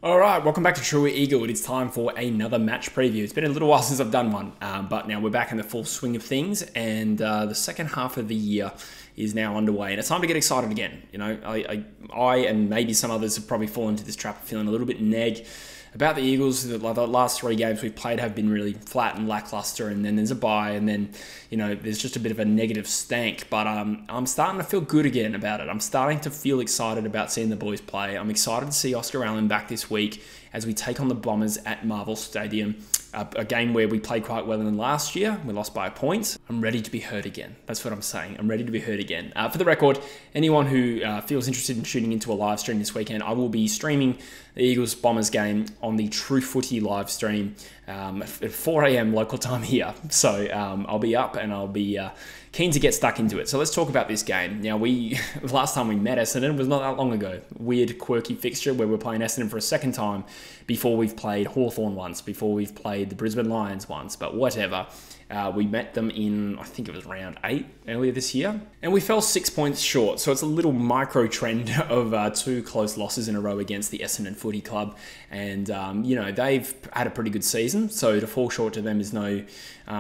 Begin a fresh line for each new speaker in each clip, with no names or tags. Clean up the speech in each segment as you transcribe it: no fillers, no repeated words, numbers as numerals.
All right, welcome back to True Eagle. It is time for another match preview. It's been a little while since I've done one, but now we're back in the full swing of things, and the second half of the year is now underway, and it's time to get excited again. You know, I and maybe some others have probably fallen into this trap of feeling a little bit neg about the Eagles. The last three games we've played have been really flat and lackluster, and then there's a bye, and then there's just a bit of a negative stank. But I'm starting to feel good again about it. I'm starting to feel excited about seeing the boys play. I'm excited to see Oscar Allen back this week as we take on the Bombers at Marvel Stadium. A game where we played quite well in last year. We lost by a point. I'm ready to be heard again. That's what I'm saying. I'm ready to be heard again. For the record, anyone who feels interested in tuning into a live stream this weekend, I will be streaming the Eagles-Bombers game on the True Footy live stream at 4 a.m. local time here. So I'll be up and I'll be keen to get stuck into it. So let's talk about this game. Now, the last time we met Essendon was not that long ago. Weird, quirky fixture where we're playing Essendon for a second time before we've played Hawthorn once, before we've played the Brisbane Lions once, but whatever. We met them in, I think it was round 8 earlier this year, and we fell 6 points short. So it's a little micro trend of 2 close losses in a row against the Essendon Footy Club. And, they've had a pretty good season, so to fall short to them is no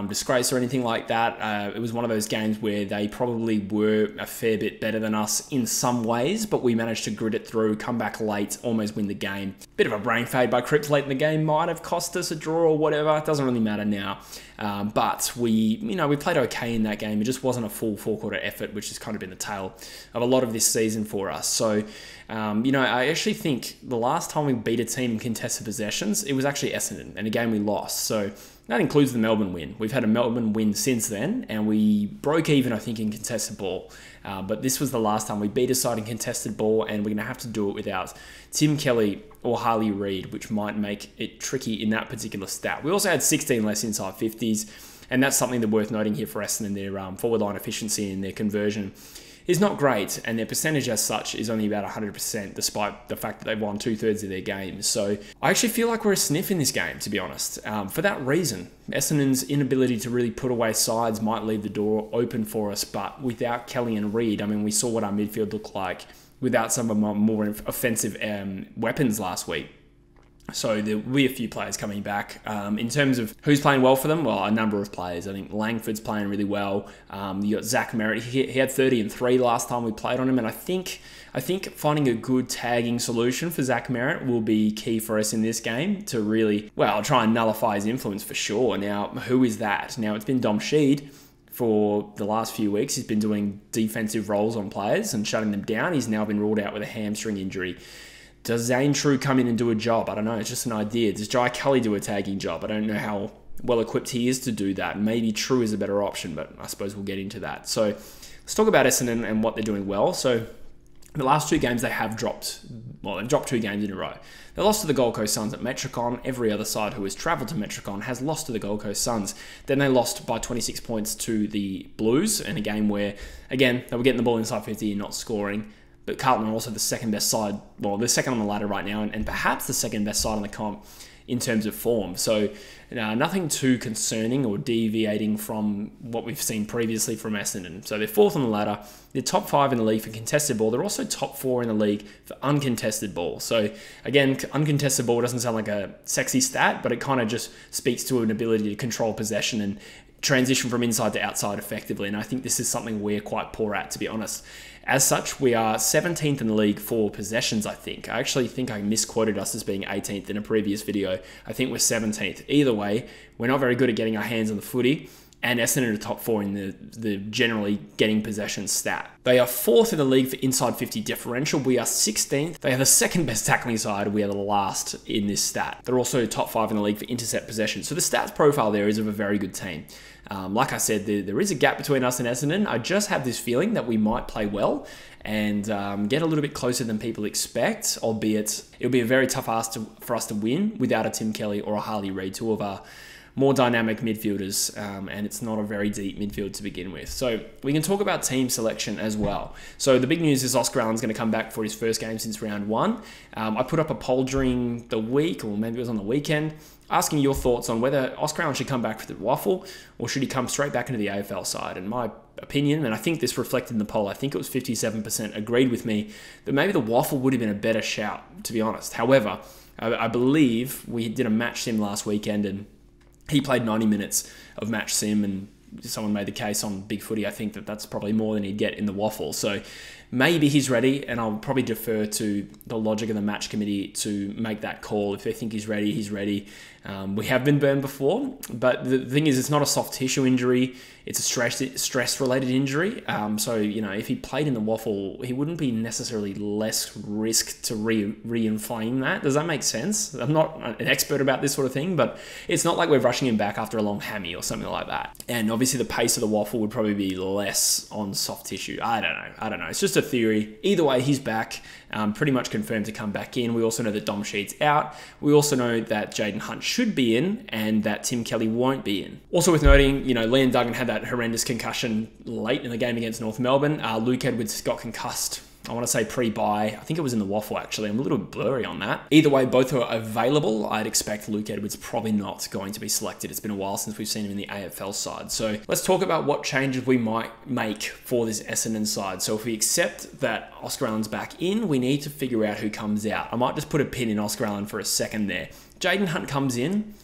disgrace or anything like that. It was one of those games where they probably were a fair bit better than us in some ways, but we managed to grit it through, come back late, almost win the game. Bit of a brain fade by Cripps late in the game might have cost us a draw or whatever. It doesn't really matter now. But we played okay in that game. It just wasn't a full four-quarter effort, which has kind of been the tale of a lot of this season for us. So, I actually think the last time we beat a team in contested possessions, it was actually Essendon, and a game we lost. So that includes the Melbourne win. We've had a Melbourne win since then, and we broke even, I think, in contested ball. But this was the last time we beat a side in contested ball, and we're going to have to do it without Tim Kelly or Harley Reid, which might make it tricky in that particular stat. We also had 16 less inside 50s, and that's something that's worth noting here for Essendon. Their forward line efficiency and their conversion is not great, and their percentage as such is only about 100%, despite the fact that they've won 2/3 of their games. So I actually feel like we're a sniff in this game, to be honest. For that reason, Essendon's inability to really put away sides might leave the door open for us, but without Kelly and Reid, we saw what our midfield looked like without some of our more offensive weapons last week. So there will be a few players coming back. In terms of who's playing well for them, well, a number of players. I think Langford's playing really well. You got Zach Merritt. He had 30 and 3 last time we played on him, and I think finding a good tagging solution for Zach Merritt will be key for us in this game to really, try and nullify his influence for sure. Now, who is that? Now, it's been Dom Sheed. For the last few weeks, he's been doing defensive roles on players and shutting them down. He's now been ruled out with a hamstring injury. Does Zane True come in and do a job? I don't know. It's just an idea. Does Jai Kelly do a tagging job? I don't know how well equipped he is to do that. Maybe True is a better option, but I suppose we'll get into that. So let's talk about Essendon and what they're doing well. So the last 2 games they have dropped. Well, they've dropped 2 games in a row. They lost to the Gold Coast Suns at Metricon. Every other side who has travelled to Metricon has lost to the Gold Coast Suns. Then they lost by 26 points to the Blues in a game where, again, they were getting the ball inside 50 and not scoring. But Carlton are also the second best side. Well, they're second on the ladder right now, and perhaps the second best side on the comp in terms of form. So nothing too concerning or deviating from what we've seen previously from Essendon. So they're 4th on the ladder. They're top 5 in the league for contested ball. They're also top 4 in the league for uncontested ball. So again, uncontested ball doesn't sound like a sexy stat, but it kind of just speaks to an ability to control possession and transition from inside to outside effectively. And I think this is something we're quite poor at, to be honest. As such, we are 17th in the league for possessions, I think. I actually think I misquoted us as being 18th in a previous video. I think we're 17th. Either way, we're not very good at getting our hands on the footy, and Essendon are top 4 in the generally getting possession stat. They are 4th in the league for inside 50 differential. We are 16th. They are the second best tackling side. We are the last in this stat. They're also top 5 in the league for intercept possession. So the stats profile there is of a very good team. Like I said, there is a gap between us and Essendon. I just have this feeling that we might play well and get a little bit closer than people expect, albeit it'll be a very tough ask for us to win without a Tim Kelly or a Harley Reid, 2 of our more dynamic midfielders, and it's not a very deep midfield to begin with. So we can talk about team selection as well. So the big news is Oscar Allen's going to come back for his first game since round 1. I put up a poll during the week, or maybe it was on the weekend, asking your thoughts on whether Oscar Allen should come back for the Waffle or should he come straight back into the AFL side. And my opinion, and I think this reflected in the poll, I think it was 57% agreed with me that maybe the Waffle would have been a better shout, to be honest. However, I believe we did a match sim last weekend, and he played 90 minutes of match sim, and someone made the case on Big Footy, I think, that that's probably more than he'd get in the waffle. So maybe he's ready, and I'll probably defer to the logic of the match committee to make that call. If they think he's ready, he's ready. We have been burned before, but the thing is, it's not a soft tissue injury. It's a stress-related injury. So, you know, if he played in the waffle, he wouldn't be necessarily less risk to re-inflame that. Does that make sense? I'm not an expert about this sort of thing, but it's not like we're rushing him back after a long hammy or something like that. And obviously the pace of the waffle would probably be less on soft tissue. I don't know. It's just a theory. Either way, he's back. Pretty much confirmed to come back in. We also know that Dom Sheed's out. We also know that Jaden Hunt should be in and that Tim Kelly won't be in. Also worth noting, you know, Liam Duggan had that horrendous concussion late in the game against North Melbourne. Luke Edwards got concussed, I want to say pre-bye. I think it was in the waffle, actually. I'm a little blurry on that. Either way, both are available. I'd expect Luke Edwards probably not going to be selected. It's been a while since we've seen him in the AFL side. So let's talk about what changes we might make for this Essendon side. So if we accept that Oscar Allen's back in, we need to figure out who comes out. I might just put a pin in Oscar Allen for a second there. Jaden Hunt comes in.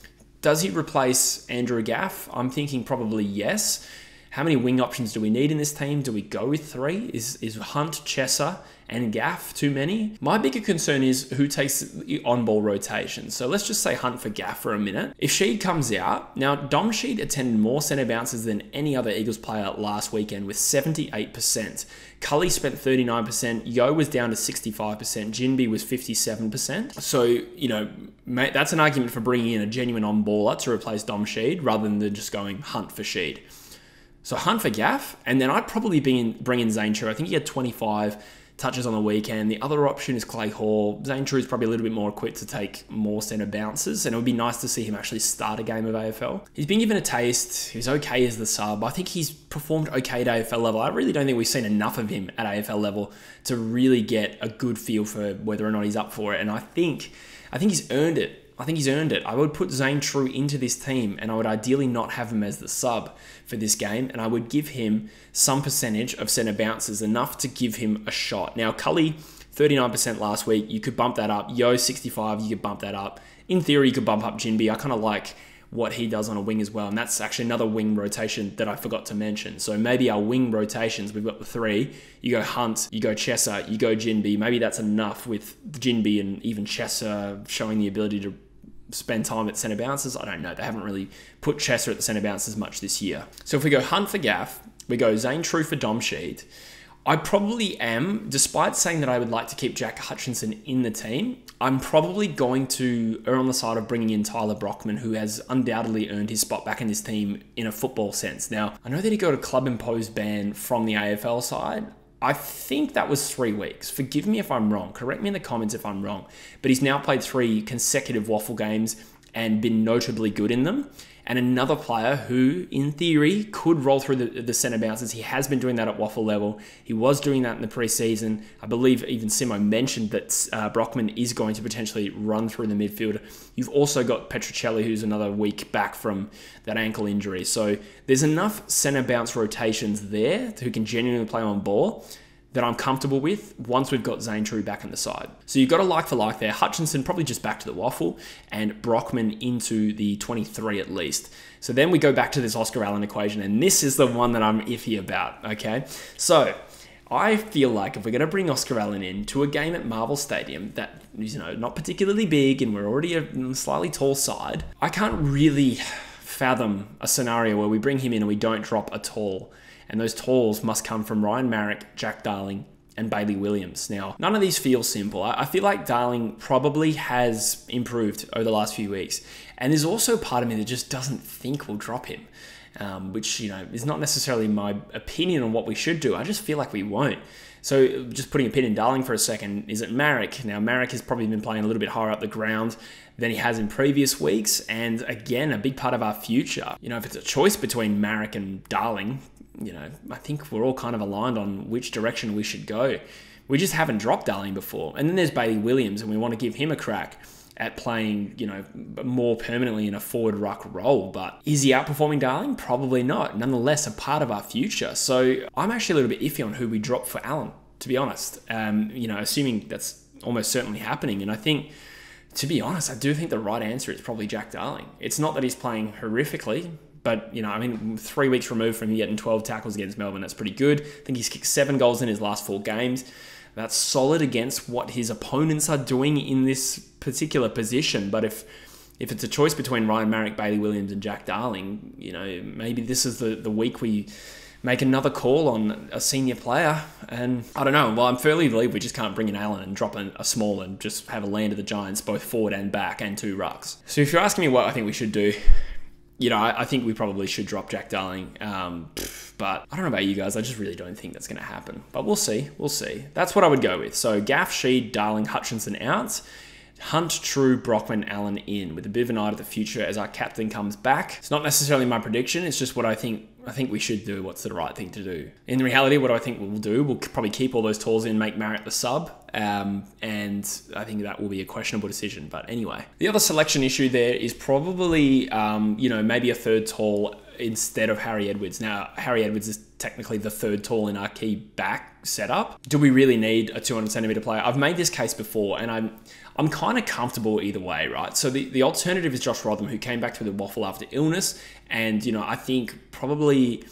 Does he replace Andrew Gaff? I'm thinking probably yes. How many wing options do we need in this team? Do we go with 3? Is Hunt, Chesser, and Gaff too many? My bigger concern is who takes the on-ball rotation. So let's just say Hunt for Gaff for a minute. If Sheed comes out, now Dom Sheed attended more centre bounces than any other Eagles player last weekend with 78%. Cully spent 39%, Yo was down to 65%, Jinby was 57%. So, you know, mate, that's an argument for bringing in a genuine on-baller to replace Dom Sheed rather than just going Hunt for Sheed. So Hunt for Gaff, and then I'd probably bring in Zane True. I think he had 25 touches on the weekend. The other option is Clay Hall. Zane True is probably a little bit more equipped to take more centre bounces, and it would be nice to see him actually start a game of AFL. He's been given a taste. He was okay as the sub. I think he's performed okay at AFL level. I really don't think we've seen enough of him at AFL level to really get a good feel for whether or not he's up for it, and I think he's earned it. I would put Zane True into this team, and I would ideally not have him as the sub for this game, and I would give him some percentage of centre bounces, enough to give him a shot. Now, Cully, 39% last week. You could bump that up. Yo, 65, you could bump that up. In theory, you could bump up Jinby. I kind of like what he does on a wing as well, and that's actually another wing rotation that I forgot to mention. So maybe our wing rotations, we've got the 3. You go Hunt, you go Chesser, you go Jinby. Maybe that's enough with Jinby and even Chesser showing the ability to spend time at centre bounces. I don't know. They haven't really put Chesser at the centre bounces much this year. So if we go Hunt for Gaff, we go Zane True for Dom Sheed. I probably am, despite saying that I would like to keep Jack Hutchinson in the team, I'm probably going to err on the side of bringing in Tyler Brockman, who has undoubtedly earned his spot back in this team in a football sense. Now, I know that he got a club-imposed ban from the AFL side. I think that was 3 weeks. Forgive me if I'm wrong. Correct me in the comments if I'm wrong. But he's now played 3 consecutive waffle games and been notably good in them. And another player who, in theory, could roll through the centre bounces. He has been doing that at waffle level. He was doing that in the preseason. I believe even Simo mentioned that Brockman is going to potentially run through the midfield. You've also got Petruccelli, who's another week back from that ankle injury. So there's enough centre bounce rotations there who can genuinely play on ball that I'm comfortable with once we've got Zane True back on the side. So you've got a like for like there. Hutchinson probably just back to the waffle, and Brockman into the 23 at least. So then we go back to this Oscar Allen equation, and this is the one that I'm iffy about, okay? So I feel like if we're gonna bring Oscar Allen in to a game at Marvel Stadium that is, you know, not particularly big and we're already a slightly tall side, I can't really fathom a scenario where we bring him in and we don't drop a tall. And those talls must come from Ryan Marrick, Jack Darling, and Bailey Williams. Now, none of these feel simple. I feel like Darling probably has improved over the last few weeks. And there's also part of me that just doesn't think we'll drop him, which, you know, is not necessarily my opinion on what we should do. I just feel like we won't. So just putting a pin in Darling for a second, is it Marrick? Now, Marrick has probably been playing a little bit higher up the ground than he has in previous weeks. And again, a big part of our future. You know, if it's a choice between Marrick and Darling, you know, I think we're all kind of aligned on which direction we should go. We just haven't dropped Darling before. And then there's Bailey Williams, and we want to give him a crack at playing, you know, more permanently in a forward ruck role. But is he outperforming Darling? Probably not. Nonetheless, a part of our future. So I'm actually a little bit iffy on who we drop for Allen, to be honest. You know, assuming that's almost certainly happening. And I think To be honest, I do think the right answer is probably Jack Darling. It's not that he's playing horrifically, but, you know, I mean, 3 weeks removed from him getting 12 tackles against Melbourne, that's pretty good. I think he's kicked 7 goals in his last 4 games. That's solid against what his opponents are doing in this particular position. But if it's a choice between Ryan Marrick, Bailey Williams and Jack Darling, you know, maybe this is the week we make another call on a senior player. And I don't know. Well, I'm fairly believe we just can't bring in Allen and drop a small and just have a land of the Giants, both forward and back, and 2 rucks. So if you're asking me what I think we should do, you know, I think we probably should drop Jack Darling. But I don't know about you guys. I just really don't think that's going to happen. But we'll see. We'll see. That's what I would go with. So Gaff, Sheed, Darling, Hutchinson out. Hunt, True, Brockman, Allen in, with a bit of an eye to the future as our captain comes back. It's not necessarily my prediction. It's just what I think we should do. What's the right thing to do? In reality, what I think we'll do, we'll probably keep all those tools in, make Marriott the sub. And I think that will be a questionable decision. But anyway, the other selection issue there is probably, you know, maybe a third tall instead of Harry Edwards. Now, Harry Edwards is technically the third tall in our key back setup. Do we really need a 200 centimeter player? I've made this case before, and I'm kind of comfortable either way, right? So the alternative is Josh Rotham, who came back to the waffle after illness. And, you know, I think probably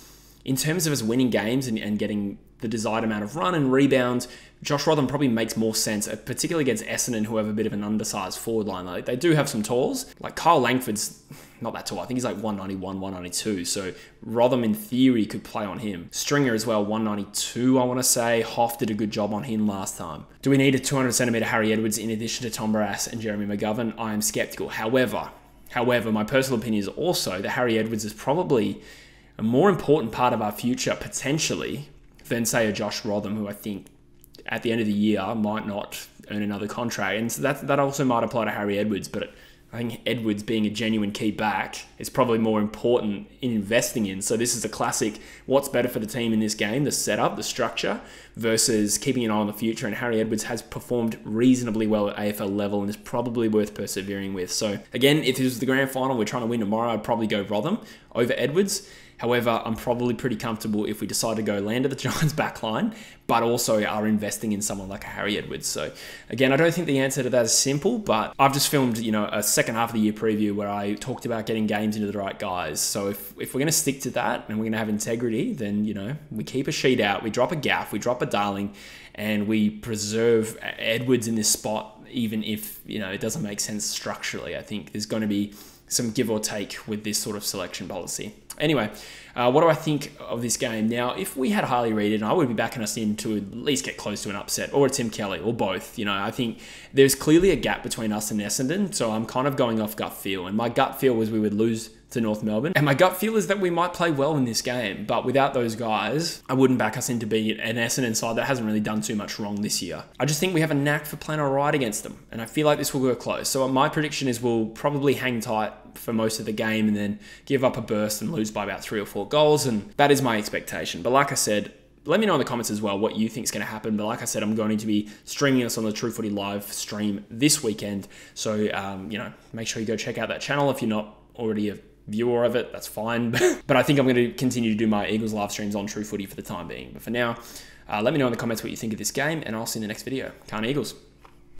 in terms of us winning games and getting the desired amount of run and rebound, Josh Rotham probably makes more sense, particularly against Essendon, who have a bit of an undersized forward line. Like, they do have some talls. Like Kyle Langford's not that tall. I think he's like 191, 192. So Rotham, in theory, could play on him. Stringer as well, 192, I want to say. Hoff did a good job on him last time. Do we need a 200 centimeter Harry Edwards in addition to Tom Barrass and Jeremy McGovern? I am skeptical. However, my personal opinion is also that Harry Edwards is probably a more important part of our future, potentially, than, say, a Josh Rotham, who I think at the end of the year might not earn another contract. And so that also might apply to Harry Edwards, but I think Edwards being a genuine key back is probably more important in investing in. So this is a classic, what's better for the team in this game, the setup, the structure, versus keeping an eye on the future. And Harry Edwards has performed reasonably well at AFL level and is probably worth persevering with. So again, if this was the grand final, we're trying to win tomorrow, I'd probably go Rotham over Edwards. However, I'm probably pretty comfortable if we decide to go land of the Giants backline, but also are investing in someone like a Harry Edwards. So again, I don't think the answer to that is simple, but I've just filmed, you know, a second half of the year preview where I talked about getting games into the right guys. So if we're going to stick to that and we're going to have integrity, then, you know, we keep a sheet out, we drop a Gaff, we drop a Darling, and we preserve Edwards in this spot, even if, you know, it doesn't make sense structurally. I think there's going to be some give or take with this sort of selection policy. Anyway, what do I think of this game? Now, if we had Harley Reid, and I would be backing us in to at least get close to an upset, or a Tim Kelly, or both. You know, I think there's clearly a gap between us and Essendon, so I'm kind of going off gut feel. And my gut feel was we would lose to North Melbourne. And my gut feel is that we might play well in this game, but without those guys, I wouldn't back us in to be an Essendon side that hasn't really done too much wrong this year. I just think we have a knack for playing all right against them, and I feel like this will go close. So my prediction is we'll probably hang tight for most of the game and then give up a burst and lose by about 3 or 4 goals, and that is my expectation. But like I said, let me know in the comments as well what you think is going to happen. But like I said, I'm going to be streaming us on the True Footy live stream this weekend. So, you know, make sure you go check out that channel if you're not already a viewer of it. That's fine. But I think I'm going to continue to do my Eagles live streams on True Footy for the time being. But for now, let me know in the comments what you think of this game, and I'll see you in the next video. Can't Eagles.